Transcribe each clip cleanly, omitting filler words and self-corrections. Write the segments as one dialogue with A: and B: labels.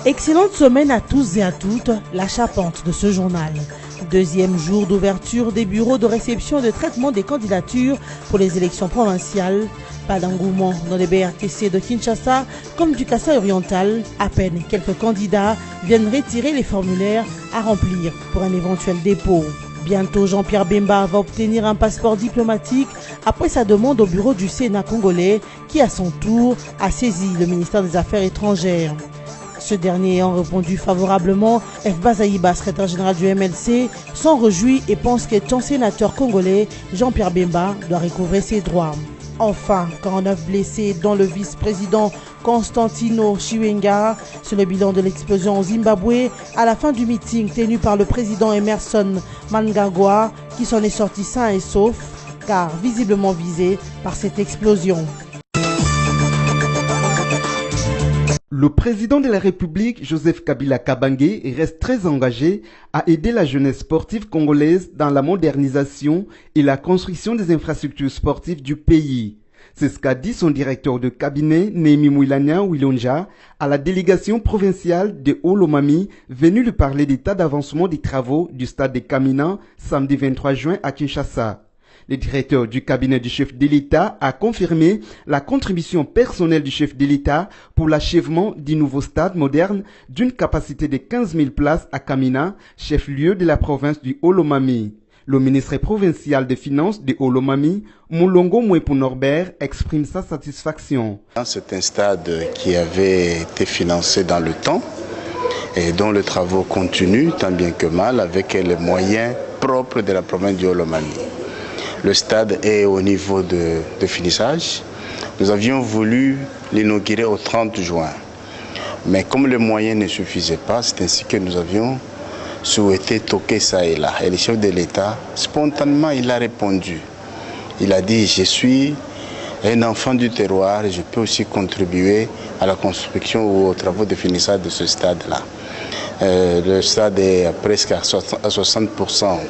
A: Excellente semaine à tous et à toutes, la charpente de ce journal. Deuxième jour d'ouverture des bureaux de réception et de traitement des candidatures pour les élections provinciales. Pas d'engouement dans les BRTC de Kinshasa comme du Kasaï oriental. À peine quelques candidats viennent retirer les formulaires à remplir pour un éventuel dépôt. Bientôt, Jean-Pierre Bemba va obtenir un passeport diplomatique après sa demande au bureau du Sénat congolais qui, à son tour, a saisi le ministère des Affaires étrangères. Ce dernier ayant répondu favorablement, F. Bazaïba, secrétaire général du MLC, s'en réjouit et pense qu'étant sénateur congolais, Jean-Pierre Bemba doit recouvrer ses droits. Enfin, 49 blessés, dont le vice-président Constantino Chiwenga, sur le bilan de l'explosion au Zimbabwe, à la fin du meeting tenu par le président Emerson Mnangagwa, qui s'en est sorti sain et sauf, car visiblement visé par cette explosion.
B: Le président de la République, Joseph Kabila Kabange, reste très engagé à aider la jeunesse sportive congolaise dans la modernisation et la construction des infrastructures sportives du pays. C'est ce qu'a dit son directeur de cabinet, Némi Mouilania Wilonja, à la délégation provinciale de Olomami, venue lui parler d'état d'avancement des travaux du stade de Kamina, samedi 23 juin à Kinshasa. Le directeur du cabinet du chef de l'État a confirmé la contribution personnelle du chef de l'État pour l'achèvement du nouveau stade moderne d'une capacité de 15 000 places à Kamina, chef-lieu de la province du Olomami. Le ministre provincial des Finances de Olomami, Moulongo Mouepou Norbert, exprime sa satisfaction.
C: C'est un stade qui avait été financé dans le temps et dont les travaux continuent tant bien que mal avec les moyens propres de la province du Olomami. Le stade est au niveau de finissage. Nous avions voulu l'inaugurer au 30 juin. Mais comme les moyens ne suffisaient pas, c'est ainsi que nous avions souhaité toquer ça et là. Et le chef de l'État, spontanément, il a répondu. Il a dit, je suis un enfant du terroir et je peux aussi contribuer à la construction ou aux travaux de finissage de ce stade-là. Le stade est presque à 60%,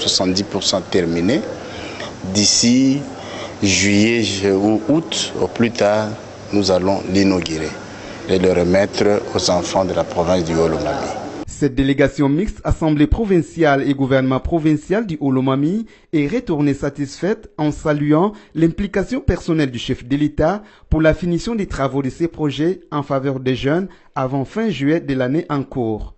C: 70% terminé. D'ici juillet ou août, au plus tard, nous allons l'inaugurer et le remettre aux enfants de la province du Olomami.
B: Cette délégation mixte, Assemblée provinciale et gouvernement provincial du Olomami, est retournée satisfaite en saluant l'implication personnelle du chef de l'État pour la finition des travaux de ces projets en faveur des jeunes avant fin juillet de l'année en cours.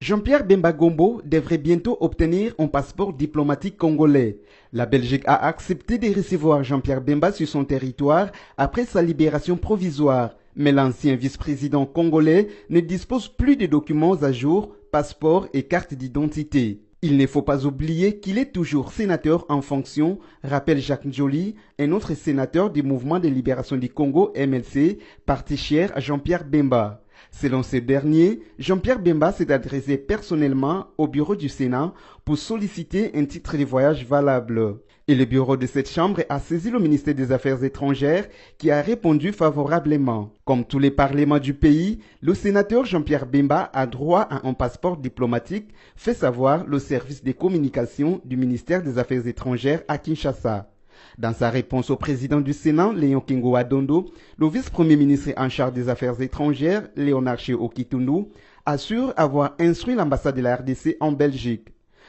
B: Jean-Pierre Bemba Gombo devrait bientôt obtenir un passeport diplomatique congolais. La Belgique a accepté de recevoir Jean-Pierre Bemba sur son territoire après sa libération provisoire. Mais l'ancien vice-président congolais ne dispose plus de documents à jour, passeport et carte d'identité. Il ne faut pas oublier qu'il est toujours sénateur en fonction, rappelle Jacques Joly, un autre sénateur du mouvement de libération du Congo MLC, parti cher à Jean-Pierre Bemba. Selon ce dernier, Jean-Pierre Bemba s'est adressé personnellement au bureau du Sénat pour solliciter un titre de voyage valable. Et le bureau de cette chambre a saisi le ministère des Affaires étrangères qui a répondu favorablement. Comme tous les parlements du pays, le sénateur Jean-Pierre Bemba a droit à un passeport diplomatique, fait savoir le service des communications du ministère des Affaires étrangères à Kinshasa. Dans sa réponse au président du Sénat, Léon Kingo Adondo, le vice-premier ministre en charge des Affaires étrangères, Léonard Okitundu, assure avoir instruit l'ambassade de la RDC en Belgique.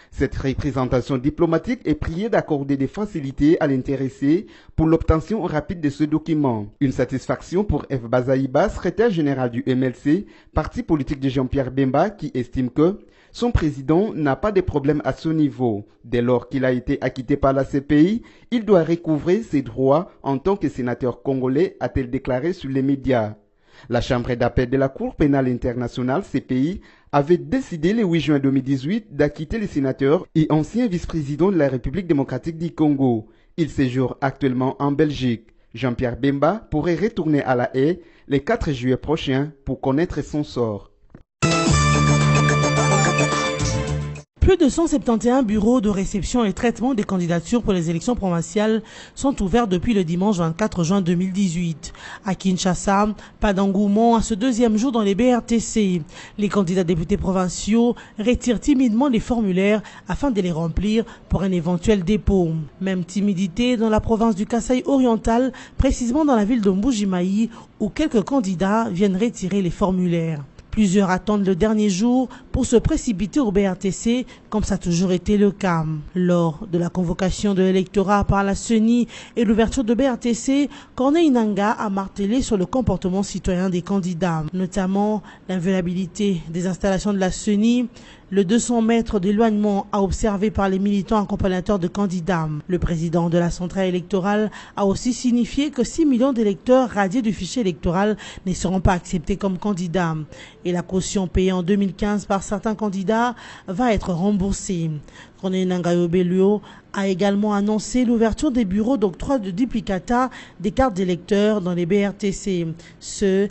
B: Cette représentation diplomatique est priée d'accorder des facilités à l'intéressé pour l'obtention rapide de ce document. Une satisfaction pour F. Bazaïba, secrétaire général du MLC, parti politique de Jean-Pierre Bemba, qui estime que son président n'a pas de problème à ce niveau. Dès lors qu'il a été acquitté par la CPI, il doit recouvrer ses droits en tant que sénateur congolais, a-t-elle déclaré sur les médias. La Chambre d'appel de la Cour pénale internationale, CPI, avait décidé le 8 juin 2018 d'acquitter le sénateur et ancien vice-président de la République démocratique du Congo. Il séjourne actuellement en Belgique. Jean-Pierre Bemba pourrait retourner à La Haye le 4 juillet prochain pour connaître son sort.
A: Plus de 171 bureaux de réception et traitement des candidatures pour les élections provinciales sont ouverts depuis le dimanche 24 juin 2018. À Kinshasa, pas d'engouement à ce deuxième jour dans les BRTC. Les candidats députés provinciaux retirent timidement les formulaires afin de les remplir pour un éventuel dépôt. Même timidité dans la province du Kasaï oriental, précisément dans la ville de Mbujimayi, où quelques candidats viennent retirer les formulaires. Plusieurs attendent le dernier jour pour se précipiter au BRTC, comme ça a toujours été le cas. Lors de la convocation de l'électorat par la CENI et l'ouverture de BRTC, Corneille Nangaa a martelé sur le comportement citoyen des candidats, notamment l'inviolabilité des installations de la CENI, le 200 mètres d'éloignement à observer par les militants accompagnateurs de candidats. Le président de la centrale électorale a aussi signifié que 6 millions d'électeurs radiés du fichier électoral ne seront pas acceptés comme candidats. Et la caution payée en 2015 par certains candidats va être remboursée. Corneille Nangaa Yobelio a également annoncé l'ouverture des bureaux d'octroi de duplicata des cartes d'électeurs dans les BRTC. Ce